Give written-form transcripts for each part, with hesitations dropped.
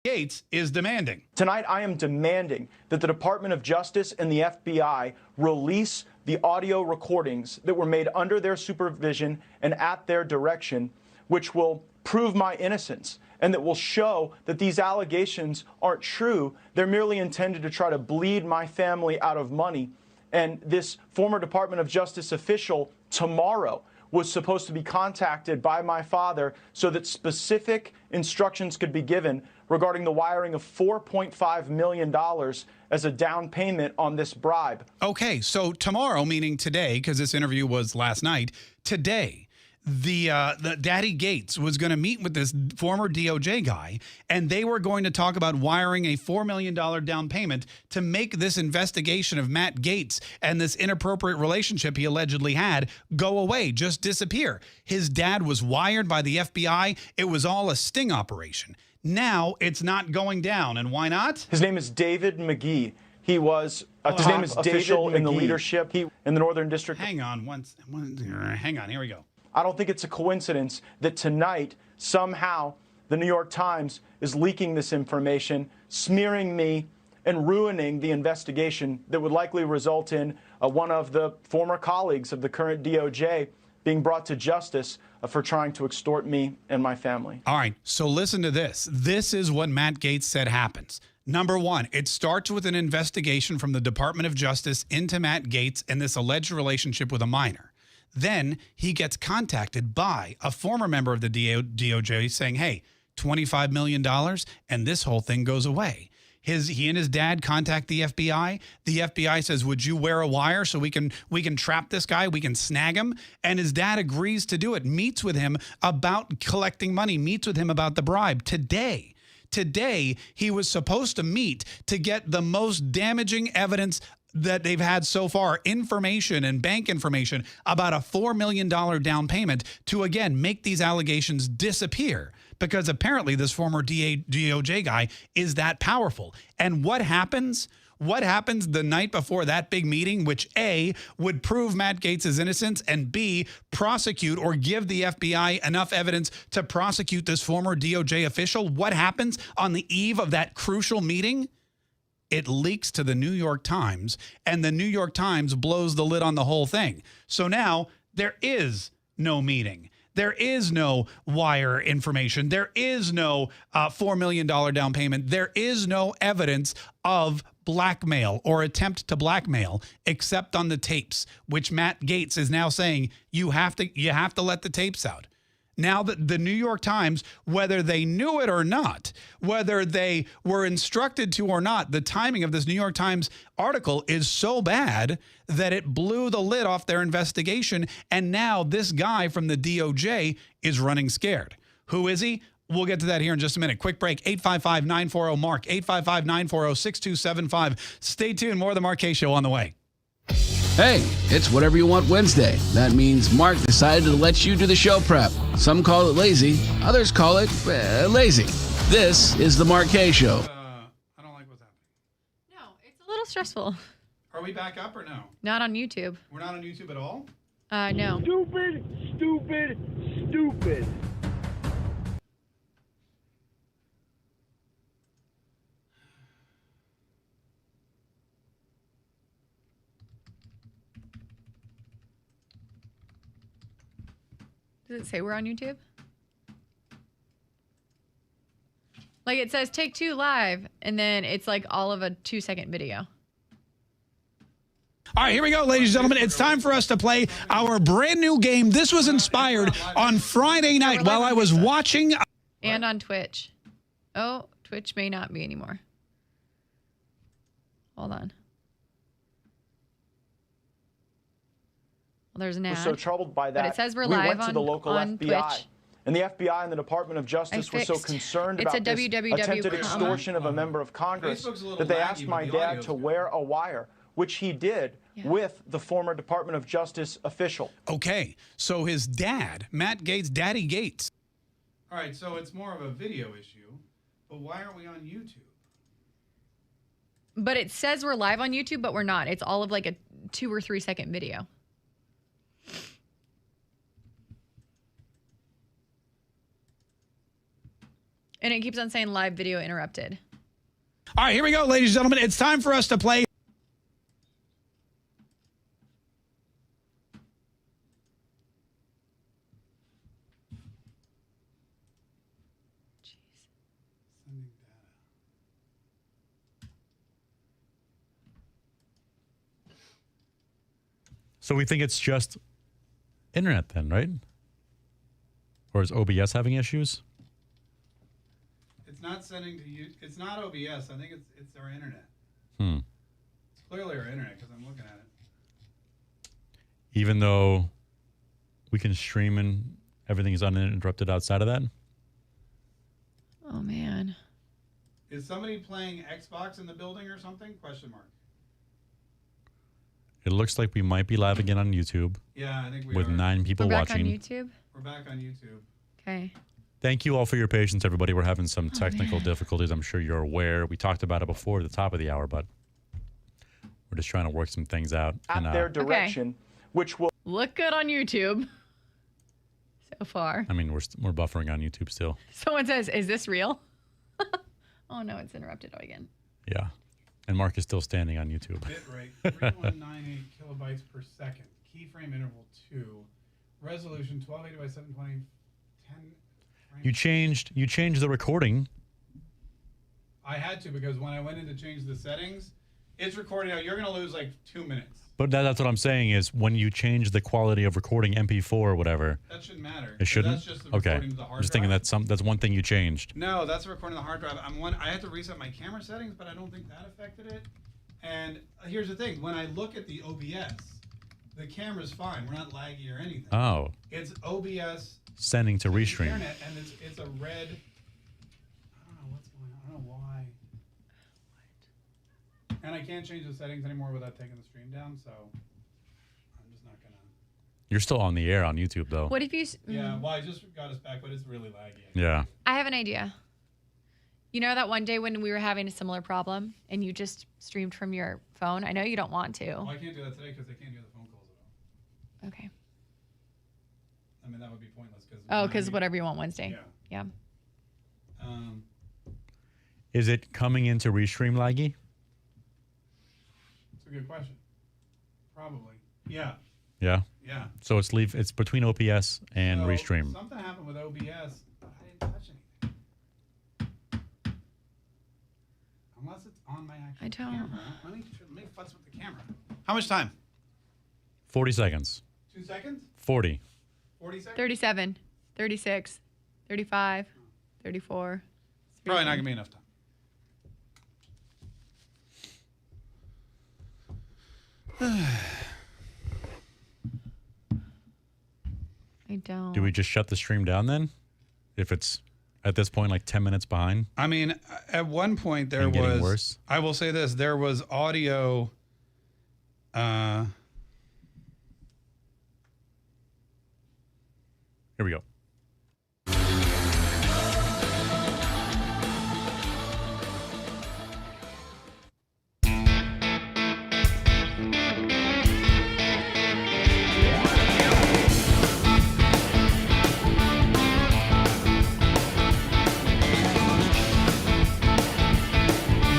Gates is demanding. Tonight, I am demanding that the Department of Justice and the FBI release the audio recordings that were made under their supervision and at their direction, which will prove my innocence and that will show that these allegations aren't true. They're merely intended to try to bleed my family out of money. And this former Department of Justice official tomorrow was supposed to be contacted by my father so that specific instructions could be given regarding the wiring of $4.5 million as a down payment on this bribe. Okay, so tomorrow, meaning today, because this interview was last night, today, the Daddy Gates was going to meet with this former DOJ guy, and they were going to talk about wiring a $4 million down payment to make this investigation of Matt Gates and this inappropriate relationship he allegedly had go away, just disappear. His dad was wired by the FBI. It was all a sting operation. Now it's not going down, and why not? His name is David McGee. He was a top official in the leadership in the Northern District. Hang on, hang on, here we go. I don't think it's a coincidence that tonight, somehow, the New York Times is leaking this information, smearing me, and ruining the investigation that would likely result in one of the former colleagues of the current DOJ being brought to justice for trying to extort me and my family. All right, so listen to this. This is what Matt Gates said happens. Number one, it starts with an investigation from the Department of Justice into Matt Gates and this alleged relationship with a minor. Then he gets contacted by a former member of the DOJ saying, hey, $25 million, and this whole thing goes away. He and his dad contact the FBI. The FBI says, would you wear a wire so we can trap this guy, we can snag him? And his dad agrees to do it, meets with him about collecting money, meets with him about the bribe. Today, he was supposed to meet to get the most damaging evidence that they've had so far, information and bank information about a $4 million down payment to, again, make these allegations disappear, because apparently this former DOJ guy is that powerful. And what happens? What happens the night before that big meeting, which A, would prove Matt Gates' innocence, and B, prosecute or give the FBI enough evidence to prosecute this former DOJ official? What happens on the eve of that crucial meeting? It leaks to the New York Times, and the New York Times blows the lid on the whole thing. So now there is no meeting. There is no wire information. There is no $4 million down payment. There is no evidence of blackmail or attempt to blackmail except on the tapes, which Matt Gates is now saying you have to let the tapes out. Now that the New York Times, whether they knew it or not, whether they were instructed to or not, the timing of this New York Times article is so bad that it blew the lid off their investigation. And now this guy from the DOJ is running scared. Who is he? We'll get to that here in just a minute. Quick break. 855-940-MARK, 855-940-6275. Stay tuned. More of the Mark Kaye Show on the way. Hey, it's Whatever You Want Wednesday. That means Mark decided to let you do the show prep. Some call it lazy, others call it lazy. This is the Mark Kaye Show. I don't like what's happening. No, it's a little stressful. Are we back up or no? Not on YouTube. We're not on YouTube at all? No. Stupid, stupid, stupid. Does it say we're on YouTube? Like, it says take 2 live, and then it's like all of a 2-second video. All right, here we go, ladies and gentlemen. It's time for us to play our brand new game. This was inspired on Friday night while I was watching. And on Twitch. Oh, Twitch may not be anymore. Hold on. Well, there's an ad. We're so troubled by that. But it says we're we live went to the local on FBI. Twitch. And the FBI and the Department of Justice were so concerned It's about a this www, attempted extortion of a member of Congress that they asked my dad to wear a wire, which he did with the former Department of Justice official. Okay, so his dad, Matt Gates, Daddy Gates. All right, so it's more of a video issue, but why aren't we on YouTube? But it says we're live on YouTube, but we're not. It's all of like a 2 or 3 second video. And it keeps on saying live video interrupted. All right, here we go, ladies and gentlemen. It's time for us to play. So we think it's just internet then, right? Or is OBS having issues? It's not sending to you. It's not OBS. I think it's our internet. It's clearly our internet because I'm looking at it. Even though we can stream and everything is uninterrupted outside of that? Oh, man. Is somebody playing Xbox in the building or something? Question mark. It looks like we might be live again on YouTube. Yeah, I think we with are. 9 people We're back watching. on YouTube? We're back on YouTube. Okay. Thank you all for your patience, everybody. We're having some technical difficulties. I'm sure you're aware. We talked about it before at the top of the hour, but we're just trying to work some things out. At their direction, which will look good on YouTube so far. I mean, we're buffering on YouTube still. Someone says, is this real? Oh, no, it's interrupted again. Yeah. And Mark is still standing on YouTube. Bit rate 3198 kilobytes per second. Keyframe interval 2. Resolution 1280 by 720. 10 You changed the recording. I had to because when I went in to change the settings, it's recording out. You're going to lose like 2 minutes. But that's what I'm saying is when you change the quality of recording MP4 or whatever. That shouldn't matter. It shouldn't? That's just the Okay. recording of the hard I'm just thinking drive. that's one thing you changed. No, that's recording the hard drive. I had to reset my camera settings, but I don't think that affected it. And here's the thing: when I look at the OBS, the camera's fine. We're not laggy or anything. Oh. It's OBS Sending to restream. internet, and it's a red. I don't know what's going on. I don't know why. And I can't change the settings anymore without taking the stream down, so I'm just not gonna. You're still on the air on YouTube though. What if you... Yeah, well, I just got us back, but it's really laggy. Yeah. I have an idea. You know that one day when we were having a similar problem and you just streamed from your phone? I know you don't want to. Well, I can't do that today because I can't hear the phone calls at all. Okay. I mean, that would be pointless. Oh, because whatever you want Wednesday. Yeah. Yeah. Is it coming into restream laggy? It's a good question. Probably. Yeah. Yeah. Yeah. So it's between OPS and So, restream. Something happened with OBS, but I didn't touch anything. Unless it's on my actual I don't. camera. Let me futz with the camera. How much time? 40 seconds. 2 seconds? 40. 40 seconds? 37, 36, 35, 34. Probably not going to be enough time. I don't. Do we just shut the stream down then? If it's at this point like 10 minutes behind? I mean, at one point there And getting was. worse? I will say this: there was audio. Here we go.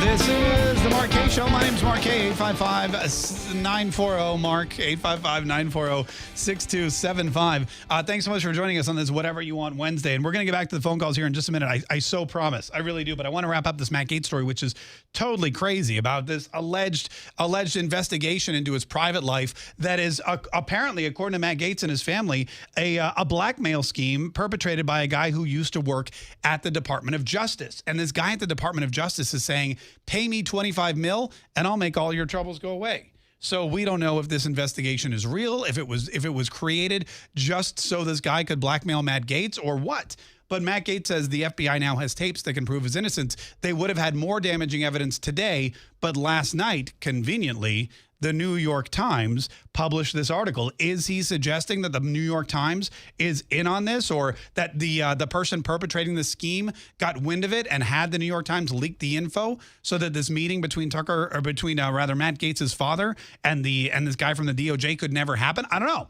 This is the Mark Kaye Show. My name's Mark Kaye, 855-940-MARK, 855-940-6275. Thanks so much for joining us on this Whatever You Want Wednesday. And we're going to get back to the phone calls here in just a minute. I so promise. I really do. But I want to wrap up this Matt Gaetz story, which is totally crazy, about this alleged investigation into his private life that is apparently, according to Matt Gaetz and his family, a blackmail scheme perpetrated by a guy who used to work at the Department of Justice. And this guy at the Department of Justice is saying, pay me $25 million and I'll make all your troubles go away. So we don't know if this investigation is real, if it was created just so this guy could blackmail Matt Gaetz or what. But Matt Gaetz says the FBI now has tapes that can prove his innocence. They would have had more damaging evidence today, but last night, conveniently, the New York Times published this article. Is he suggesting that the New York Times is in on this, or that the person perpetrating the scheme got wind of it and had the New York Times leak the info so that this meeting between Matt Gaetz's father and this guy from the DOJ could never happen? I don't know.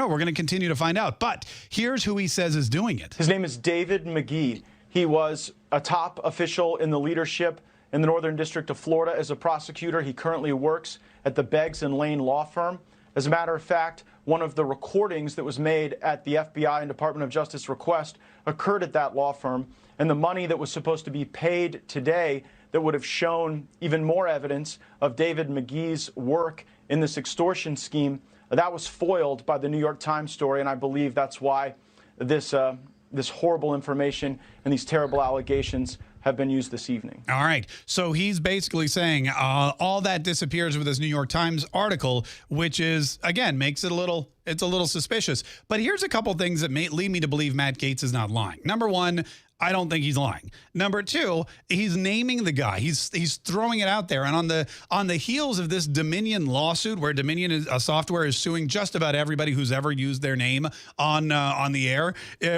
We're going to continue to find out. But here's who he says is doing it. His name is David McGee. He was a top official in the leadership in the Northern District of Florida as a prosecutor. He currently works at the Beggs and Lane law firm. As a matter of fact, one of the recordings that was made at the FBI and Department of Justice request occurred at that law firm, and the money that was supposed to be paid today that would have shown even more evidence of David McGee's work in this extortion scheme, that was foiled by the New York Times story, and I believe that's why this horrible information and these terrible allegations have been used this evening. All right. So he's basically saying all that disappears with this New York Times article, which is, again, makes it a little suspicious. But here's a couple things that may lead me to believe Matt Gaetz is not lying. Number one, I don't think he's lying. Number two, he's naming the guy. He's throwing it out there. And on the heels of this Dominion lawsuit, where Dominion software is suing just about everybody who's ever used their name on the air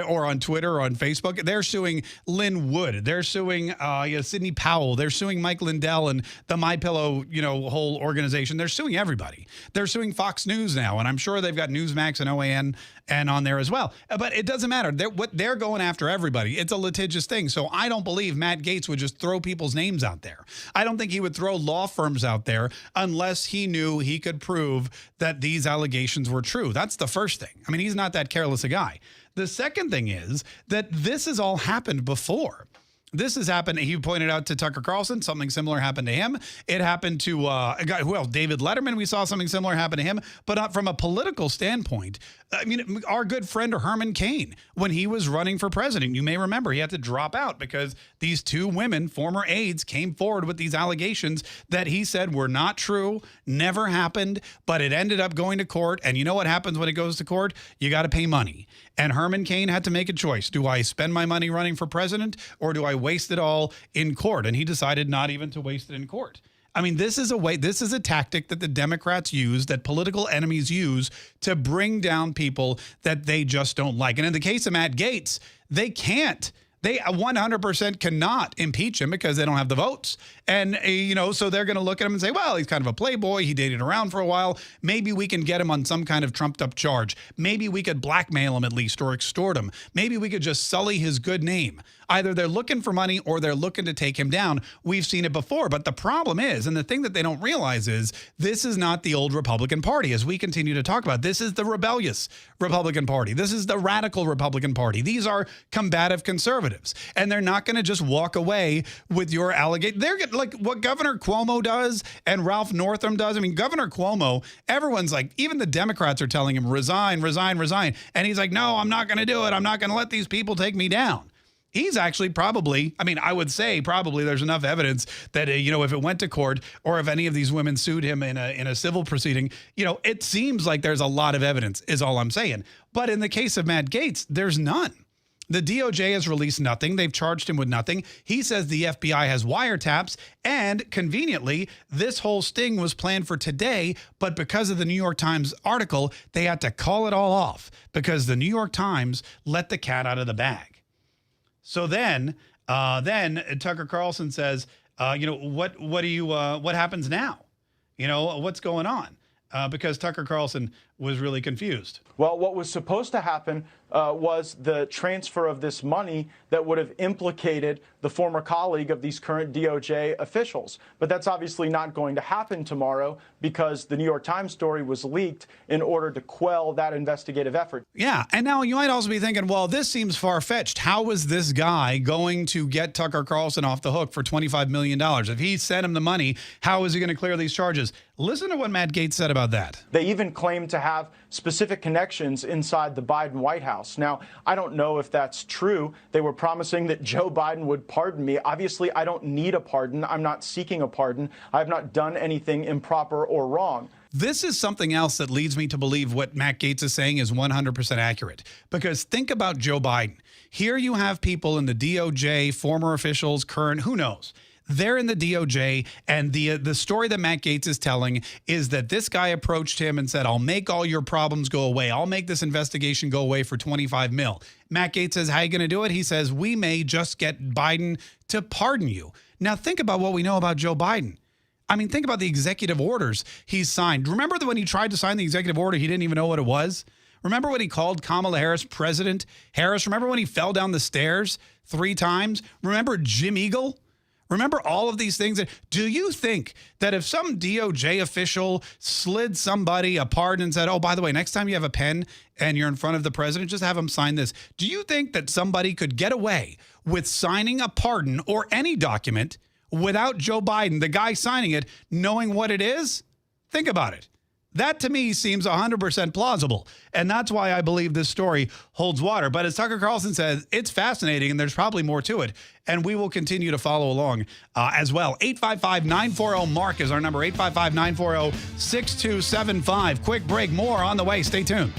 or on Twitter or on Facebook, they're suing Lynn Wood. They're suing Sidney Powell. They're suing Mike Lindell and the MyPillow whole organization. They're suing everybody. They're suing Fox News now, and I'm sure they've got Newsmax and OAN and on there as well. But it doesn't matter. They're going after everybody. It's a litigious thing. So I don't believe Matt Gaetz would just throw people's names out there. I don't think he would throw law firms out there unless he knew he could prove that these allegations were true. That's the first thing. I mean, he's not that careless a guy. The second thing is that this has all happened before. This has happened. He pointed out to Tucker Carlson, something similar happened to him. It happened to a guy, David Letterman. We saw something similar happen to him. But from a political standpoint, I mean, our good friend Herman Cain, when he was running for president, you may remember he had to drop out because these two women, former aides, came forward with these allegations that he said were not true, never happened, but it ended up going to court. And you know what happens when it goes to court? You got to pay money. And Herman Cain had to make a choice. Do I spend my money running for president, or do I waste it all in court? And he decided not even to waste it in court. I mean, this is a tactic that the Democrats use, that political enemies use to bring down people that they just don't like. And in the case of Matt Gaetz, they can't. They 100% cannot impeach him because they don't have the votes. And, so they're going to look at him and say, well, he's kind of a playboy. He dated around for a while. Maybe we can get him on some kind of trumped up charge. Maybe we could blackmail him at least, or extort him. Maybe we could just sully his good name. Either they're looking for money or they're looking to take him down. We've seen it before. But the problem is, and the thing that they don't realize is, this is not the old Republican Party, as we continue to talk about. This is the rebellious Republican Party. This is the radical Republican Party. These are combative conservatives. And they're not going to just walk away with your allegation. They're like what Governor Cuomo does and Ralph Northam does. I mean, Governor Cuomo, everyone's like, even the Democrats are telling him, resign, resign, resign. And he's like, no, I'm not going to do it. I'm not going to let these people take me down. He's actually probably, I mean, I would say probably there's enough evidence that, if it went to court or if any of these women sued him in a civil proceeding, it seems like there's a lot of evidence is all I'm saying. But in the case of Matt Gaetz, there's none. The DOJ has released nothing. They've charged him with nothing. He says the FBI has wiretaps, and conveniently, this whole sting was planned for today, but because of the New York Times article, they had to call it all off because the New York Times let the cat out of the bag. So then Tucker Carlson says, what happens now? What's going on? Because Tucker Carlson was really confused. Well, what was supposed to happen was the transfer of this money that would have implicated the former colleague of these current DOJ officials. But that's obviously not going to happen tomorrow because the New York Times story was leaked in order to quell that investigative effort. Yeah. And now you might also be thinking, well, this seems far-fetched. How is this guy going to get Tucker Carlson off the hook for $25 million? If he sent him the money, how is he going to clear these charges? Listen to what Matt Gaetz said about that. They even claim to have specific connections inside the Biden White House. Now, I don't know if that's true. They were promising that Joe Biden would pardon me. Obviously, I don't need a pardon. I'm not seeking a pardon. I have not done anything improper or wrong. This is something else that leads me to believe what Matt Gaetz is saying is 100% accurate. Because think about Joe Biden. Here you have people in the DOJ, former officials, current, who knows? They're in the DOJ, and the story that Matt Gaetz is telling is that this guy approached him and said, I'll make all your problems go away. I'll make this investigation go away for $25 million. Matt Gaetz says, how are you going to do it? He says, we may just get Biden to pardon you. Now, think about what we know about Joe Biden. I mean, think about the executive orders he's signed. Remember when he tried to sign the executive order, he didn't even know what it was? Remember when he called Kamala Harris President Harris? Remember when he fell down the stairs 3 times? Remember Jim Eagle? Remember all of these things? Do you think that if some DOJ official slid somebody a pardon and said, oh, by the way, next time you have a pen and you're in front of the president, just have him sign this. Do you think that somebody could get away with signing a pardon or any document without Joe Biden, the guy signing it, knowing what it is? Think about it. That to me seems 100% plausible. And that's why I believe this story holds water. But as Tucker Carlson says, it's fascinating and there's probably more to it. And we will continue to follow along as well. 855-940-MARK is our number. 855-940-6275. Quick break. More on the way. Stay tuned.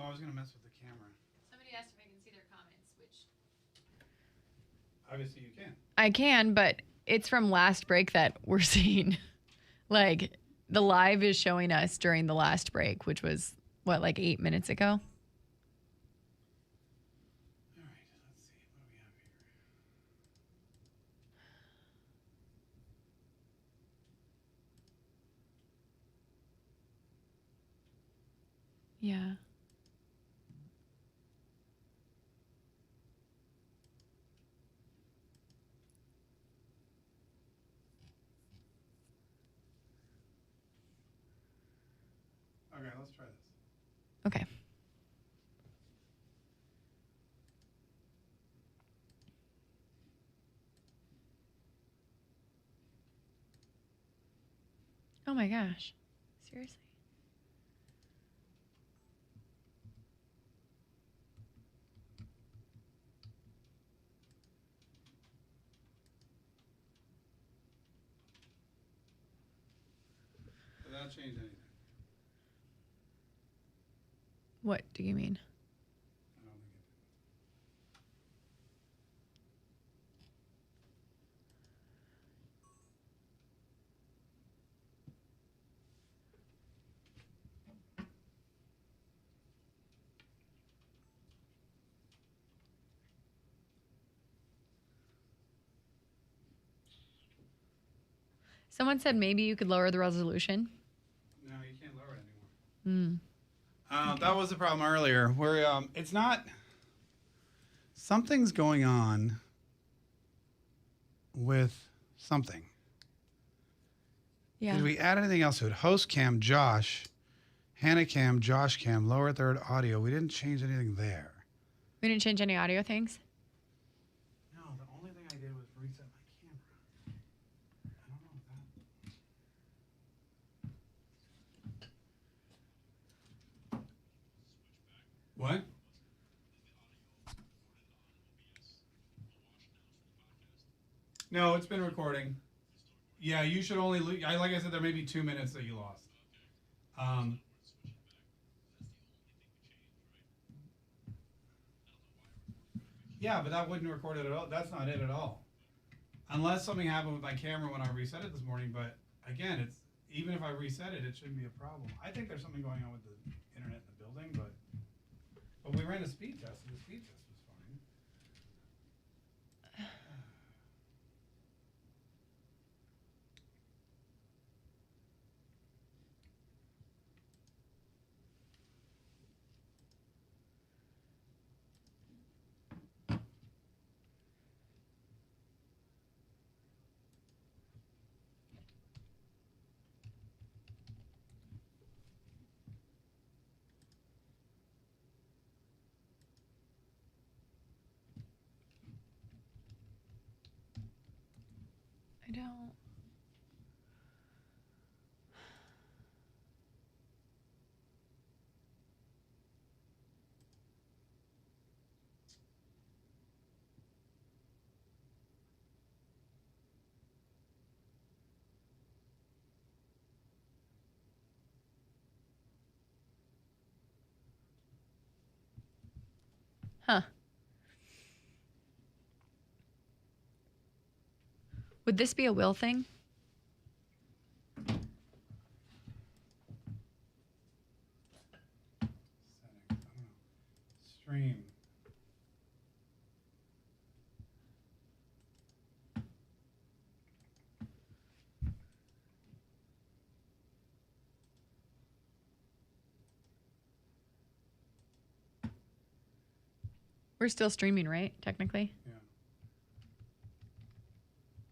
Oh, I was going to mess with the camera. Somebody asked if I can see their comments, which obviously you can. I can, but it's from last break that we're seeing. Like, the live is showing us during the last break, which was, what, like 8 minutes ago? All right, let's see. What do we have here? Yeah. Okay, let's try this. Okay. Oh my gosh. Seriously? Did that change anything? What do you mean? I don't think it Someone said maybe you could lower the resolution. did. No, you can't lower it anymore. That was the problem earlier where it's not, something's going on with something. Yeah. Did we add anything else to it? Host cam, Josh, Hannah cam, Josh cam, lower third audio. We didn't change anything there. We didn't change any audio things? No, the only thing I did was reset my camera. I don't know if that. What? No, it's been recording. Yeah, you should only like I said, there may be 2 minutes that you lost. Yeah, but that wouldn't record it at all. That's not it at all. Unless something happened with my camera when I reset it this morning. But again, it's even if I reset it, it shouldn't be a problem. I think there's something going on with the internet in the building, but we ran a speed test, and the speed test was fine. I don't. Huh. Would this be a will thing? We're still streaming, right? Technically. Yeah.